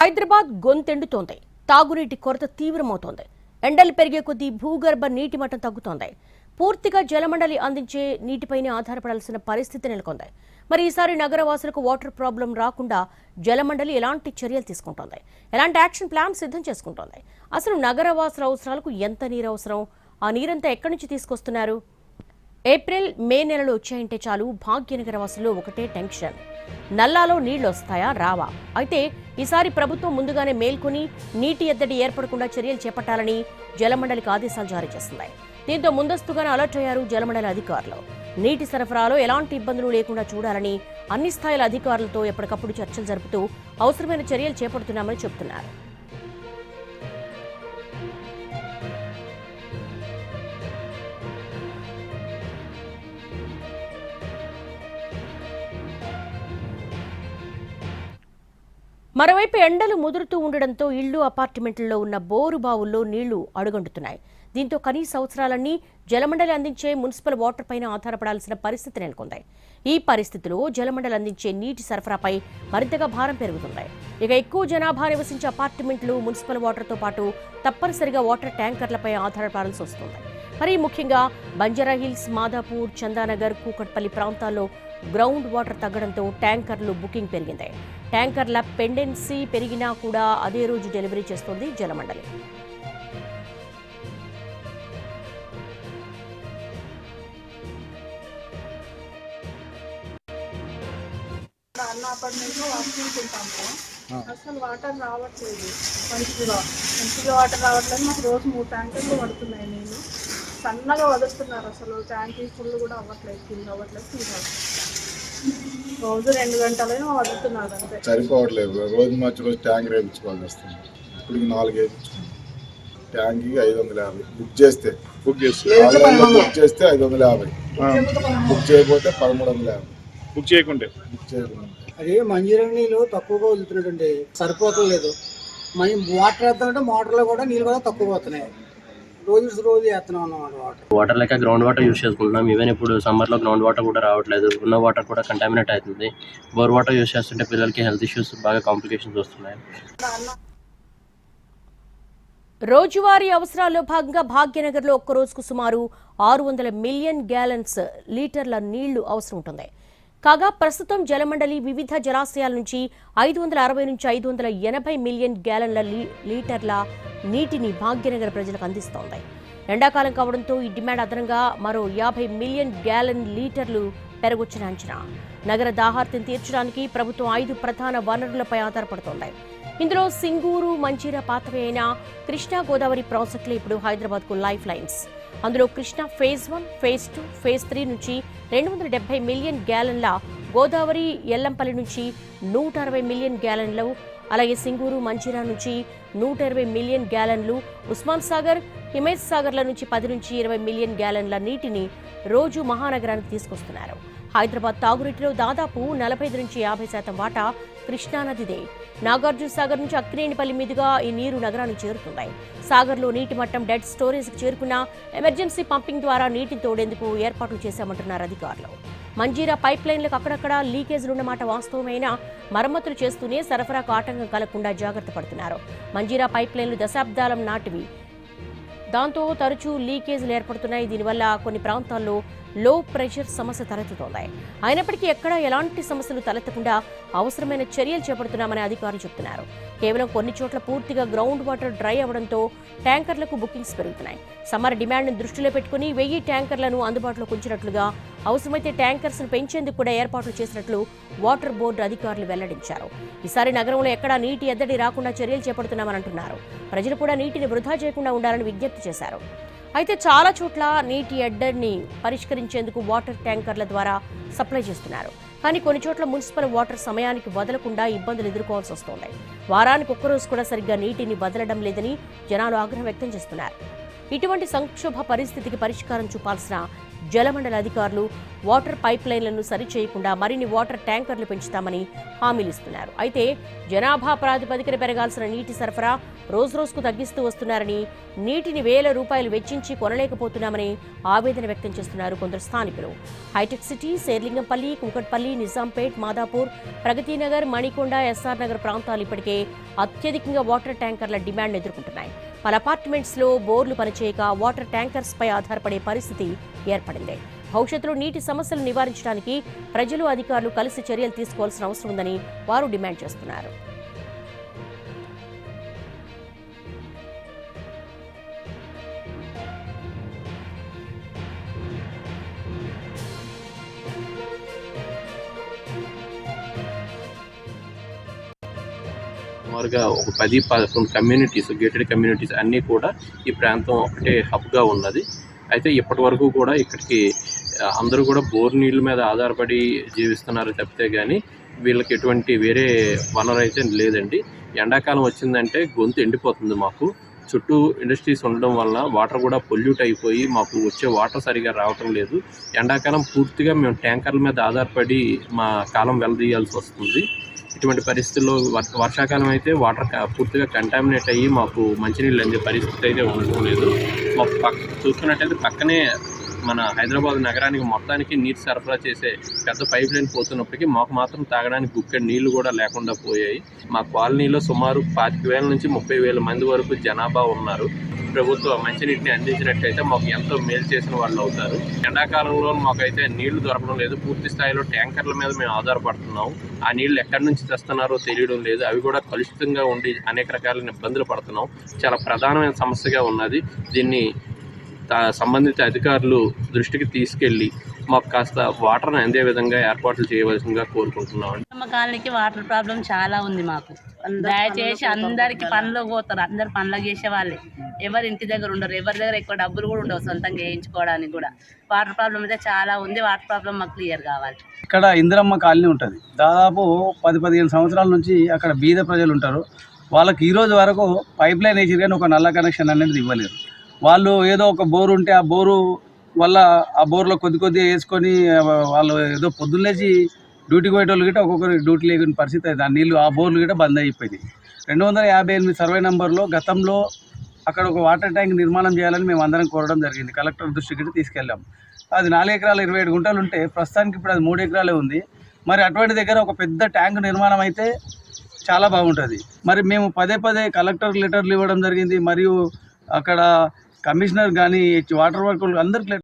హైదరాబాద్ గొంతెండుతోంది. తాగునీటి కొరత తీవ్రమవుతోంది. ఎండలు పెరిగే కొద్దీ భూగర్భ నీటి మట్టం తగ్గుతోంది. పూర్తిగా జలమండలి అందించే నీటిపైనే ఆధారపడాల్సిన పరిస్థితి నెలకొంది. మరి ఈసారి నగరవాసులకు వాటర్ ప్రాబ్లం రాకుండా జలమండలి ఎలాంటి చర్యలు తీసుకుంటోంది, ఎలాంటి యాక్షన్ ప్లాన్ సిద్ధం చేసుకుంటోంది, అసలు నగరవాసుల అవసరాలకు ఎంత నీరు అవసరం, ఆ నీరంతా ఎక్కడి నుంచి తీసుకొస్తున్నారు? ఏప్రిల్ మే నెలలో వచ్చాయంటే చాలు భాగ్యనగర వాసుల్లో ఒకటే టెన్షన్. నల్లాలో నీళ్లు వస్తాయా రావా? అయితే ఈసారి ప్రభుత్వం ముందుగానే మేల్కొని నీటి ఎద్దడి ఏర్పడకుండా చర్యలు చేపట్టాలని జలమండలికి ఆదేశాలు జారీ చేస్తుంది. దీంతో ముందస్తుగానే అలర్ట్ అయ్యారు జలమండలి అధికారులు. నీటి సరఫరాలో ఎలాంటి ఇబ్బందులు లేకుండా చూడాలని అన్ని స్థాయిల అధికారులతో ఎప్పటికప్పుడు చర్చలు జరుపుతూ అవసరమైన చర్యలు చేపడుతున్నామని చెబుతున్నారు. మరోవైపు ఎండలు ముదురుతూ ఉండడంతో ఇళ్లు, అపార్ట్మెంట్లలో ఉన్న బోరు బావుల్లో నీళ్లు అడుగంటున్నాయి. దీంతో కనీస అవసరాలన్నీ జలమండలి అందించే మున్సిపల్ వాటర్ పైన ఆధారపడాల్సిన పరిస్థితి నెలకొంది. ఈ పరిస్థితిలో జలమండలి అందించే నీటి సరఫరాపై మరింతగా భారం పెరుగుతుంది. ఇక ఎక్కువ జనాభా నివసించే అపార్ట్మెంట్లు మున్సిపల్ వాటర్తో పాటు తప్పనిసరిగా వాటర్ ట్యాంకర్లపై ఆధారపడాల్సి వస్తుంది. మరి ముఖ్యంగా బంజారాహిల్స్, మాదాపూర్, చందానగర్, కూకట్పల్లి ప్రాంతాల్లో గ్రౌండ్ వాటర్ తగ్గడంతో ట్యాంకర్లు బుకింగ్ పెరిగింది. ట్యాంకర్ల పెండెన్సీ పెరిగినా కూడా అదే రోజు డెలివరీ చేస్తోంది జలమండలి. అన్న అపార్ట్మెంట్లో వాడుకుంటాము. అసలు వాటర్ రావట్లేదు. మంచిగా వాటర్ రావట్లేదు. మాకు రోజు 3 ట్యాంకర్లు పడుతున్నాయి. నీళ్ళు సన్నగా వదులుతున్నారు. అసలు ట్యాంకీ ఫుల్ కూడా అవ్వట్లేదు. ఫుల్ రోజు 2 గంటలైనా వదులుతున్నారు. అంతే సరిపోవట్లేదు. రోజు మార్చి రోజు ట్యాంక్ వేయించుకోవాల్సి వస్తుంది. ఇప్పుడు 4 వేయించుకున్నాం. ట్యాంక్కి 550 బుక్ చేస్తే 550, బుక్ చేయకపోతే 1350. బుక్ చేయకుంటే అది మంజీరా నీళ్ళు తక్కువగా వదులుతున్నట్టు సరిపోతలేదు. మనం వాటర్ వేస్తామంటే మోటార్లో కూడా నీళ్ళు కూడా తక్కువ పోతున్నాయి. రోజు వేస్తున్నాం అన్నమాట. వాటర్ లెక్క గ్రౌండ్ వాటర్ యూస్ చేసుకుంటున్నాం. ఈవెన్ ఇప్పుడు సమ్మర్లో గ్రౌండ్ వాటర్ కూడా రావట్లేదు. ఉన్న వాటర్ కూడా కంటామినేట్ అవుతుంది. బోర్ వాటర్ యూస్ చేస్తుంటే పిల్లలకి హెల్త్ ఇష్యూస్, బాగా కాంప్లికేషన్స్ వస్తున్నాయి. రోజువారీ అవసరాల్లో భాగంగా భాగ్యనగర్లో ఒక్క రోజుకు సుమారు 600 మిలియన్ గ్యాలన్స్ లీటర్ల నీళ్లు అవసరం ఉంటుంది. కాగా ప్రస్తుతం జలమండలి వివిధ జలాశయాల నుంచి 560 నుంచి 580 మిలియన్ గ్యాలన్ల లీటర్ల నీటిని భాగ్యనగర్ ప్రజలకు అందిస్తోంది. ఎండాకాలం కావడంతో ఈ డిమాండ్ అదనంగా మరో 50 మిలియన్ గ్యాలన్ లీటర్లు పెరగొచ్చిన అంచనా. నగర దాహార్తిని తీర్చడానికి ప్రభుత్వం 5 ప్రధాన వనరులపై ఆధారపడుతోంది. ఇందులో సింగూరు, మంజీరా పాతవి అయిన కృష్ణా గోదావరి ప్రాజెక్టులు ఇప్పుడు హైదరాబాద్కు లైఫ్ లైన్స్. అందులో కృష్ణా ఫేజ్ 1, ఫేజ్ 2, ఫేజ్ 3 నుంచి 270 మిలియన్ గ్యాలన్ల, గోదావరి ఎల్లంపల్లి నుంచి 160 మిలియన్ గ్యాలన్లు, అలాగే సింగూరు, మంజీరా నుంచి 120 మిలియన్ గ్యాలన్లు, ఉస్మాన్ సాగర్, హిమేష్ సాగర్ల నుంచి 10 నుంచి 20 మిలియన్ గ్యాలన్ల నీటిని రోజు మహానగరానికి తీసుకొస్తున్నారు. హైదరాబాద్ తాగునీటిలో దాదాపు 45 నుంచి 50% వాటా కృష్ణానదిదే. నాగార్జున సాగర్ నుంచి అక్కినేనిపల్లి మీదుగా ఈ నీరు నగరానికి చేరుతుంది. సాగర్లో నీటి మట్టం డెడ్ స్టోరేజ్కి చేరుకున్న ఎమర్జెన్సీ పంపింగ్ ద్వారా నీటిని తోడేందుకు ఏర్పాట్లు చేశామంటున్నారు అధికారులు. మంజీరా పైప్ లైన్లకు అక్కడక్కడ లీకేజీలున్నమాట వాస్తవమైన మరమ్మతులు చేస్తూనే సరఫరాకు ఆటంకం కలగకుండా జాగ్రత్త పడుతున్నారు. మంజీరా పైప్ లైన్లు దశాబ్దాలం నాటివి. దాంతో తరచూ లీకేజీలు ఏర్పడుతున్నాయి. దీనివల్ల కొన్ని ప్రాంతాల్లో లో ప్రెషర్ సమస్య తలెత్తుతోంది. అయినప్పటికీ ఎక్కడా ఎలాంటి సమస్యలు తలెత్తకుండా అవసరమైన చర్యలు చేపడుతున్నామని అధికారులు చెబుతున్నారు. కేవలం కొన్ని చోట్ల పూర్తిగా గ్రౌండ్ వాటర్ డ్రై అవడంతో ట్యాంకర్లకు బుకింగ్స్ పెరుగుతున్నాయి. సమ్మర్ డిమాండ్ను దృష్టిలో పెట్టుకుని 1000 ట్యాంకర్లను అందుబాటులోకి ఉంచినట్లుగా, అవసరమైతే ట్యాంకర్స్ను పెంచేందుకు కూడా ఏర్పాట్లు చేసినట్లు వాటర్ బోర్డు అధికారులు వెల్లడించారు. ఈసారి నగరంలో ఎక్కడా నీటి ఎద్దడి రాకుండా చర్యలు చేపడుతున్నామని అంటున్నారు. ప్రజలు కూడా నీటిని వృధా చేయకుండా ఉండాలని విజ్ఞప్తి చేశారు. అయితే చాలా చోట్ల నీటి ఎద్దడిని పరిష్కరించేందుకు వాటర్ ట్యాంకర్ల ద్వారా సప్లై చేస్తున్నారు. కానీ కొన్ని చోట్ల మున్సిపల్ వాటర్ సమయానికి వదలకుండా ఇబ్బందులు ఎదుర్కోవాల్సి వస్తోంది. వారానికి ఒక్కరోజు కూడా సరిగ్గా నీటిని వదలడం లేదని జనాలు ఆగ్రహం వ్యక్తం చేస్తున్నారు. ఇటువంటి సంక్షోభ పరిస్థితికి పరిష్కారం చూపాల్సిన జలమండలి అధికారులు వాటర్ పైప్ లైన్లను సరిచేయకుండా మరిన్ని వాటర్ ట్యాంకర్లు పెంచుతామని హామీలిస్తున్నారు. అయితే జనాభా ప్రాతిపదికన పెరగాల్సిన నీటి సరఫరా రోజురోజుకు తగ్గిస్తూ వస్తున్నారని, నీటిని వేల రూపాయలు వెచ్చించి కొనలేకపోతున్నామని ఆవేదన వ్యక్తం చేస్తున్నారు కొందరు స్థానికులు. Hitech city, Serilingampally, Kukatpally, Nizampet, Madhapur, Pragathinagar, Manikonda, SR Nagar ప్రాంతాలు ఇప్పటికే అత్యధికంగా వాటర్ ట్యాంకర్ల డిమాండ్ ఎదుర్కొంటున్నాయి. పలు అపార్ట్మెంట్స్లో బోర్లు పనిచేయక వాటర్ ట్యాంకర్స్పై ఆధారపడే పరిస్థితి ఏర్పడింది. భవిష్యత్తులో నీటి సమస్యలు నివారించడానికి ప్రజలు, అధికారులు కలిసి చర్యలు తీసుకోవాల్సిన అవసరం ఉందని వారు డిమాండ్ చేస్తున్నారు. సుమారుగా ఒక 10-11 కమ్యూనిటీస్, గేటెడ్ కమ్యూనిటీస్ అన్నీ కూడా ఈ ప్రాంతం ఒకటే హబ్గా ఉన్నది. అయితే ఇప్పటి వరకు కూడా ఇక్కడికి అందరూ కూడా బోర్ నీళ్ళ మీద ఆధారపడి జీవిస్తున్నారు తప్పితే కానీ వీళ్ళకి ఎటువంటి వేరే వనరు అయితే లేదండి. ఎండాకాలం వచ్చిందంటే గొంతు ఎండిపోతుంది. మాకు చుట్టూ ఇండస్ట్రీస్ ఉండడం వల్ల వాటర్ కూడా పొల్యూట్ అయిపోయి మాకు వచ్చే వాటర్ సరిగా రావటం లేదు. ఎండాకాలం పూర్తిగా మేము ట్యాంకర్ల మీద ఆధారపడి మా కాలం వెళ్లదీయాల్సి వస్తుంది. ఇటువంటి పరిస్థితుల్లో వర్షాకాలం అయితే వాటర్ పూర్తిగా కంటామినేట్ అయ్యి మాకు మంచినీళ్ళు అందే పరిస్థితి అయితే ఉండటం లేదు. మాకు చూసుకున్నట్టయితే పక్కనే మన హైదరాబాద్ నగరానికి మొత్తానికి నీరు సరఫరా చేసే పెద్ద పైప్ లైన్ పోతున్నప్పటికీ మాకు మాత్రం తాగడానికి గుక్కెడు నీళ్లు కూడా లేకుండా పోయాయి. మా కాలనీలో సుమారు 25,000 నుంచి 30,000 మంది వరకు జనాభా ఉన్నారు. ప్రభుత్వం మంచినీటిని అందించినట్టయితే మాకు ఎంతో మేలు చేసిన వాళ్ళు అవుతారు. ఎండాకాలంలో మాకైతే నీళ్లు దొరకడం లేదు. పూర్తి స్థాయిలో ట్యాంకర్ల మీద మేము ఆధారపడుతున్నాం. ఆ నీళ్లు ఎక్కడి నుంచి తెస్తున్నారో తెలియడం లేదు. అవి కూడా కలుషితంగా ఉండి అనేక రకాలైన ఇబ్బందులు పడుతున్నాం. చాలా ప్రధానమైన సమస్యగా ఉన్నది. దీన్ని సంబంధిత అధికారులు దృష్టికి తీసుకెళ్లి మాకు కాస్త వాటర్ని అందే విధంగా ఏర్పాట్లు చేయవలసిందిగా కోరుకుంటున్నాం. మా కాలనీకి వాటర్ ప్రాబ్లం చాలా ఉంది. మాకు దయచేసి అందరికి పనులు పోతారు, అందరు పనులు చేసే వాళ్ళే, ఎవరు ఇంటి దగ్గర ఉండరు, ఎవరి దగ్గర ఎక్కువ డబ్బులు కూడా ఉండవు సొంతంగా వేయించుకోవడానికి కూడా. వాటర్ ప్రాబ్లం అయితే చాలా ఉంది. వాటర్ ప్రాబ్లం మాకు క్లియర్ కావాలి. ఇక్కడ ఇందిరమ్మ కాలనీ ఉంటుంది. దాదాపు 10-15 సంవత్సరాల నుంచి అక్కడ బీద ప్రజలు ఉంటారు. వాళ్ళకి ఈరోజు వరకు పైప్ లైన్ వేసి కానీ ఒక నల్ల కనెక్షన్ అనేది ఇవ్వలేరు. వాళ్ళు ఏదో ఒక బోరు ఉంటే ఆ బోరు వల్ల ఆ బోర్లో కొద్దిగా వేసుకొని వాళ్ళు ఏదో పొద్దున్నేసి డ్యూటీకి పోయేటోళ్ళు గిట్ట ఒక్కొక్కరు డ్యూటీ లేని పరిస్థితి అయితే ఆ నీళ్ళు ఆ బోర్లు గిట్ట బంద్ అయిపోయింది. 258 సర్వే నెంబర్లో గతంలో అక్కడ ఒక వాటర్ ట్యాంక్ నిర్మాణం చేయాలని మేము అందరం కోరడం జరిగింది. కలెక్టర్ దృష్టికి తీసుకెళ్ళాం. అది 4 ఎకరాలు 27 గుంటలు ఉంటే ప్రస్తుతానికి ఇప్పుడు అది 3 ఎకరాలే ఉంది. మరి అటువంటి దగ్గర ఒక పెద్ద ట్యాంక్ నిర్మాణం అయితే చాలా బాగుంటుంది. మరి మేము పదే కలెక్టర్ లెటర్లు ఇవ్వడం జరిగింది. మరియు అక్కడ కమిషనర్ కానీ వాటర్ వర్కులు అందరికి